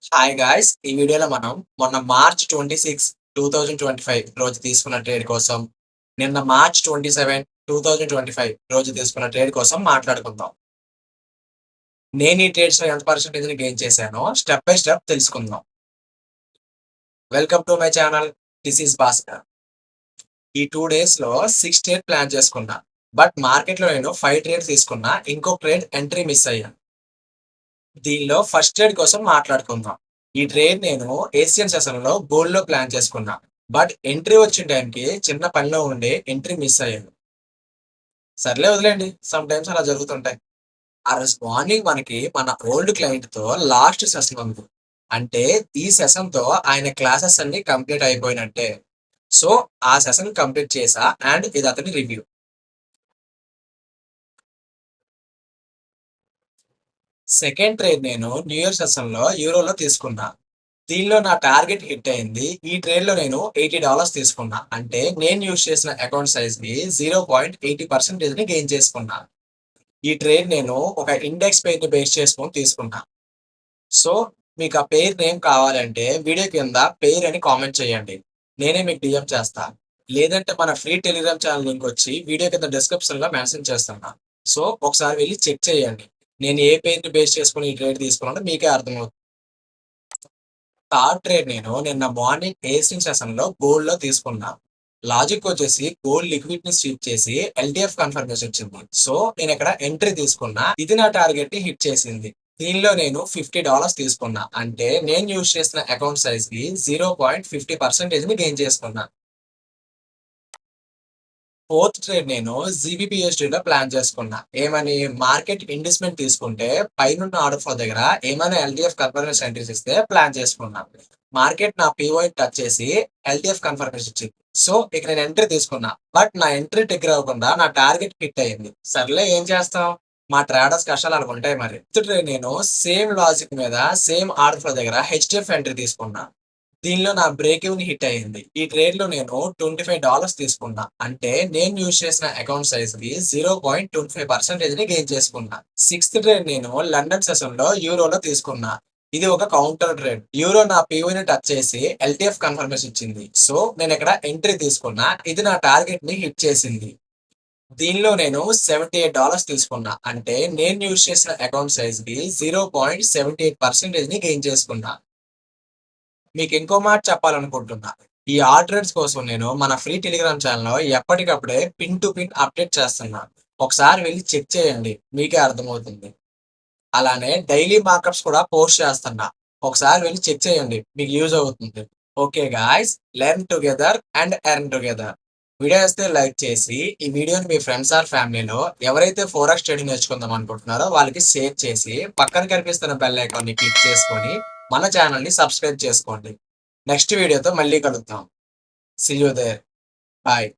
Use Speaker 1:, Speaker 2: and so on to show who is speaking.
Speaker 1: Hi guys! ఈ వీడియోలో మనం మొన్న మార్చ్ 26, 2025 రోజు తీసుకున్న ట్రేడ్ కోసం, నిన్న మార్చ్ 27, 2025 రోజు తీసుకున్న ట్రేడ్ కోసం మాట్లాడుకుందాం. నేను ఈ ట్రేడ్స్‌లో ఎంత పర్సెంటేజ్‌ని గెయిన్ చేశానో స్టెప్ బై స్టెప్ తెలుసుకుందాం. Welcome to my channel. This is Bhaskar. ఈ 2 డేస్‌లో 6 ట్రేడ్ ప్లాన్ చేసుకున్నా. బట్ మార్కెట్‌లో నేను 5 ట్రేడ్స్ తీసుకున్నా. ఇంకొక ట్రేడ్ ఎంట్రీ మిస్ అయ్యాను. దీనిలో ఫస్ట్ ట్రేడ్ కోసం మాట్లాడుకుందాం. ఈ ట్రేడ్ నేను ఏషియన్ సెషన్‌లో గోల్డ్‌లో ప్లాన్ చేసుకున్నా. బట్ ఎంట్రీ వచ్చిన టైంకి చిన్న పనిలో ఉండి ఎంట్రీ మిస్ అయ్యాను. సర్లే వదిలేయండి. సమ్ టైమ్స్ అలా జరుగుతుంటాయి. ఆ రోజు మార్నింగ్ మనకి మన ఓల్డ్ క్లయింట్‌తో లాస్ట్ సెషన్ ఉంది. అంటే ఈ సెషన్‌తో ఆయన క్లాసెస్ అన్నీ కంప్లీట్ అయిపోయినట్టే. సో, ఆ సెషన్ కంప్లీట్ చేశా అండ్ ఇది అతని రివ్యూ. సెకండ్ ట్రేడ్ నేను న్యూ ఇయర్ సెషన్‌లో యూరోలో తీసుకున్నా. దీనిలో నా టార్గెట్ హిట్ అయింది. ఈ ట్రేడ్‌లో నేను $80 తీసుకున్నా. అంటే నేను యూజ్ చేసిన అకౌంట్ సైజ్‌ని 0.80%ని గెయిన్ చేసుకున్నా. ఈ ట్రేడ్ నేను ఒక ఇండెక్స్ పెయిర్‌ని బేస్ చేసుకొని తీసుకున్నా. సో, మీకు ఆ పెయిర్ నేమ్ కావాలంటే వీడియో కింద పెయిర్ అని కామెంట్ చేయండి. నేనే మీకు డీఎం చేస్తా. లేదంటే మన ఫ్రీ టెలిగ్రామ్ ఛానల్ లింక్ వచ్చి వీడియో కింద డిస్క్రిప్షన్‌లో మెన్షన్ చేస్తున్నా. సో, ఒకసారి వెళ్లి చెక్ చేయండి. నేను ఏ పెయిర్‌ని బేస్ చేసుకొని ఈ ట్రేడ్ తీసుకున్నానో మీకే అర్థమవుతుంది. థర్డ్ ట్రేడ్ నేను నిన్న మార్నింగ్ ఏస్టింగ్ సెషన్‌లో గోల్డ్‌లో తీసుకున్నా. లాజిక్ వచ్చేసి గోల్డ్ లిక్విడ్‌ని స్విప్ చేసి ఎల్‌టిఎఫ్ కన్ఫర్మేషన్ వచ్చింది. సో, నేనిక్కడ ఎంట్రీ తీసుకున్నా. ఇది నా టార్గెట్‌ని హిట్ చేసింది. దీనిలో నేను $50 తీసుకున్నా. అంటే నేను యూజ్ చేసిన అకౌంట్ సైజ్‌కి 0.50%ని గెయిన్ చేసుకున్నా. ఫోర్త్ ట్రేడ్ నేను జీబీపీఎస్‌డీలో ప్లాన్ చేసుకున్నా. ఏమని మార్కెట్ ఇండిస్‌మెంట్ తీసుకుంటే పైనున్న ఆర్డర్ ఫ్లో దగ్గర ఏమైనా ఎల్‌టిఎఫ్ కన్ఫర్మేషన్ ఎంట్రీస్ ఇస్తే ప్లాన్ చేసుకున్నా. మార్కెట్ నా పీఓని టచ్ చేసి ఎల్‌టిఎఫ్ కన్ఫర్మేషన్ ఇచ్చింది. సో, ఇక నేను ఎంట్రీ తీసుకున్నా. బట్ నా ఎంట్రీ ట్రిగ్గర్ అవ్వకుండా నా టార్గెట్ హిట్ అయింది. సర్లే ఏం చేస్తాం? మా ట్రేడర్స్ కష్టాలు అలాగుంటాయి మరి. ఫిఫ్త్ ట్రేడ్ నేను సేమ్ లాజిక్ మీద సేమ్ ఆర్డర్ ఫ్లో దగ్గర హెచ్‌డిఎఫ్ ఎంట్రీ తీసుకున్నా. దీనిలో నా బ్రేక్ ఈవెన్ హిట్ అయింది. ఈ ట్రేడ్‌లో నేను $25 తీసుకున్నా. అంటే నేను యూజ్ చేసిన అకౌంట్ సైజ్‌కి 0.25%ని గెయిన్ చేసుకున్నా. సిక్స్త్ ట్రేడ్ నేను లండన్ సెషన్‌లో యూరోలో తీసుకున్నా. ఇది ఒక కౌంటర్ ట్రేడ్. యూరో నా పీఓని టచ్ చేసి ఎల్‌టిఎఫ్ కన్ఫర్మేషన్ ఇచ్చింది. సో, నేనిక్కడ ఎంట్రీ తీసుకున్నా. ఇది నా టార్గెట్‌ని హిట్ చేసింది. దీనిలో నేను $78 తీసుకున్నా. అంటే నేను యూజ్ చేసిన అకౌంట్ సైజ్‌కి 0.78%ని గెయిన్ చేసుకున్నా. మీకు ఇంకో మాట చెప్పాలనుకుంటున్నా. ఈ ఆర్డినెన్స్ కోసం నేను మన ఫ్రీ టెలిగ్రామ్ ఛానెల్‌లో ఎప్పటికప్పుడే పిన్ టు పిన్ అప్డేట్ చేస్తున్నా. ఒకసారి వెళ్లి చెక్ చేయండి. మీకే అర్థమవుతుంది. అలానే డైలీ మార్కప్స్ కూడా పోస్ట్ చేస్తున్నా. ఒకసారి వెళ్లి చెక్ చేయండి. మీకు యూజ్ అవుతుంది. Okay guys, learn together and earn together. Video నచ్చితే లైక్ చేసి, ఈ వీడియోని మీ ఫ్రెండ్స్ ఆర్ ఫ్యామిలీలో ఎవరైతే ఫోరెక్స్ ట్రేడింగ్ నేర్చుకుందాం అనుకుంటున్నారో వాళ్ళకి షేర్ చేసి, పక్కన కనిపిస్తున్న బెల్ ఐకాన్‌ని క్లిక్ చేసుకొని, మన ఛానెల్‌ని సబ్స్క్రైబ్ చేసుకోండి. నెక్స్ట్ వీడియోతో మళ్ళీ కలుద్దాం. See you there. బాయ్.